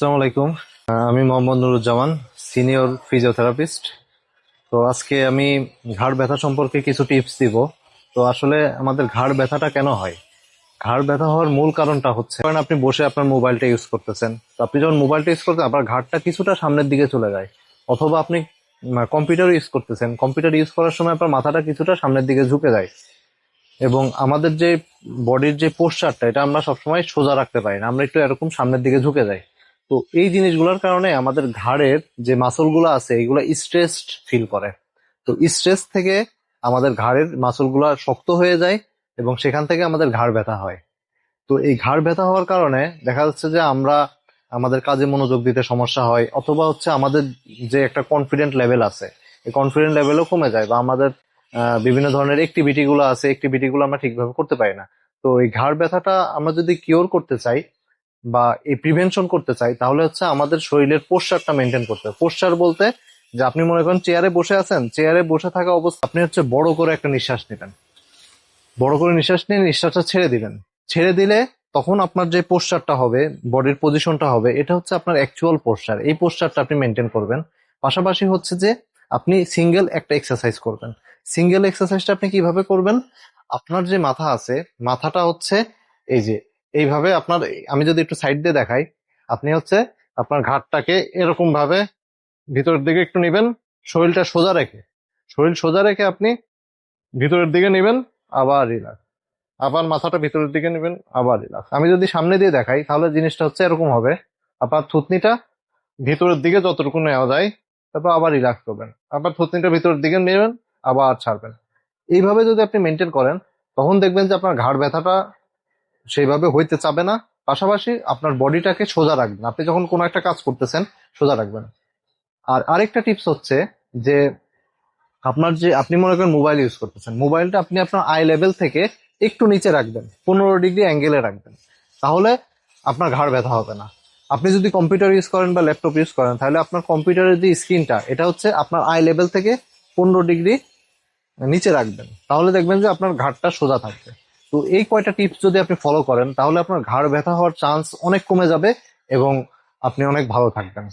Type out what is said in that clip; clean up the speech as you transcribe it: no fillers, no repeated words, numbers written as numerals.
আসসালামু আলাইকুম। আমি মোহাম্মদ নুরুজ্জামান, সিনিয়র ফিজিওথেরাপিস্ট। তো আজকে আমি ঘাড় ব্যথা সম্পর্কে কিছু টিপস দিব। তো আসলে আমাদের ঘাড় ব্যথাটা কেন হয়? ঘাড় ব্যথা হওয়ার মূল কারণটা হচ্ছে, কারণ আপনি বসে আপনার মোবাইলটা ইউজ করতেছেন। তো আপনি যখন মোবাইলটা ইউজ করতেন, আপনার ঘাড়টা কিছুটা সামনের দিকে চলে যায়। অথবা আপনি কম্পিউটার ইউজ করতেছেন, কম্পিউটার ইউজ করার সময় আপনার মাথাটা কিছুটা সামনের দিকে ঝুঁকে যায়। এবং আমাদের যে বডির যে পোস্চারটা, এটা আমরা সবসময় সোজা রাখতে পারি না, আমরা একটু এরকম সামনের দিকে ঝুঁকে যাই। তো এই জিনিসগুলোর কারণে আমাদের ঘাড়ের যে মাসলগুলো আছে এগুলো স্ট্রেসড ফিল করে। তো স্ট্রেস থেকে আমাদের ঘাড়ের মাসলগুলো শক্ত হয়ে যায় এবং সেখান থেকে আমাদের ঘাড় ব্যথা হয়। তো এই ঘাড় ব্যথা হওয়ার কারণে দেখা যাচ্ছে যে আমরা আমাদের কাজে মনোযোগ দিতে সমস্যা হয়, অথবা হচ্ছে আমাদের যে একটা কনফিডেন্ট লেভেল আছে এই কনফিডেন্ট লেভেলও কমে যায়, বা আমাদের বিভিন্ন ধরনের অ্যাক্টিভিটি গুলো আছে অ্যাক্টিভিটি গুলো আমরা ঠিকভাবে করতে পারি না। তো এই ঘাড় ব্যথাটা আমরা যদি কিওর করতে চাই বা এই প্রিভেনশন করতে চাই, তাহলে হচ্ছে আমাদের শরীরের পোস্চারটা মেনটেন করতে হবে। পোস্চার বলতে, যে আপনি মনে করেন চেয়ারে বসে আছেন, চেয়ারে বসে থাকা অবস্থা আপনি হচ্ছে বড় করে একটা নিঃশ্বাস নেবেন, বড় করে নিঃশ্বাস নিয়ে নিঃশ্বাসটা ছেড়ে দিবেন। ছেড়ে দিলে তখন আপনার যে পোস্চারটা হবে, বডির পজিশনটা হবে, এটা হচ্ছে আপনার অ্যাকচুয়াল পোস্চার। এই পোস্চারটা আপনি মেনটেন করবেন। পাশাপাশি হচ্ছে যে আপনি সিঙ্গেল একটা এক্সারসাইজ করবেন। সিঙ্গেল এক্সারসাইজটা আপনি কিভাবে করবেন? আপনার যে মাথা আছে, মাথাটা হচ্ছে এই যে এইভাবে আপনার, আমি যদি একটু সাইড দিয়ে দেখাই, আপনি হচ্ছে আপনার ঘাড়টাকে এরকম ভাবে ভিতরের দিকে একটু নিবেন, শরীরটা সোজা রেখে, শরীর সোজা রেখে আপনি ভিতরের দিকে নিবেন, আবার রিল্যাক্স, আবার মাথাটা ভিতরের দিকে নেবেন, আবার রিল্যাক্স। আমি যদি সামনে দিয়ে দেখাই তাহলে জিনিসটা হচ্ছে এরকম হবে। আপনার থুতনিটা ভিতরের দিকে যতটুকু নেওয়া যায়, তারপর আবার রিল্যাক্স করবেন, আবার থুতনিটা ভিতরের দিকে নেবেন, আবার ছাড়বেন। এইভাবে যদি আপনি মেনটেন করেন, তখন দেখবেন যে আপনার ঘাড় ব্যথাটা সেইভাবে হইতে চাবে না। পাশাপাশি আপনার বডিটাকে সোজা রাখবেন, আপনি যখন কোনো একটা কাজ করতেছেন সোজা রাখবেন। আর আরেকটা টিপস হচ্ছে যে আপনার যে, আপনি মনে করেন মোবাইল ইউজ করতেছেন, মোবাইলটা আপনি আপনার আই লেভেল থেকে একটু নিচে রাখবেন, 15 ডিগ্রি অ্যাঙ্গেলে রাখবেন, তাহলে আপনার ঘাড় ব্যথা হবে না। আপনি যদি কম্পিউটার ইউজ করেন বা ল্যাপটপ ইউজ করেন, তাহলে আপনার কম্পিউটারের যে স্ক্রিনটা, এটা হচ্ছে আপনার আই লেভেল থেকে 15 ডিগ্রি নিচে রাখবেন, তাহলে দেখবেন যে আপনার ঘাড়টা সোজা থাকবে। তো এই কয়টা টিপস যদি আপনি ফলো করেন, তাহলে আপনার ঘাড় ব্যথা হওয়ার চান্স অনেক কমে যাবে এবং আপনি অনেক ভালো থাকবেন।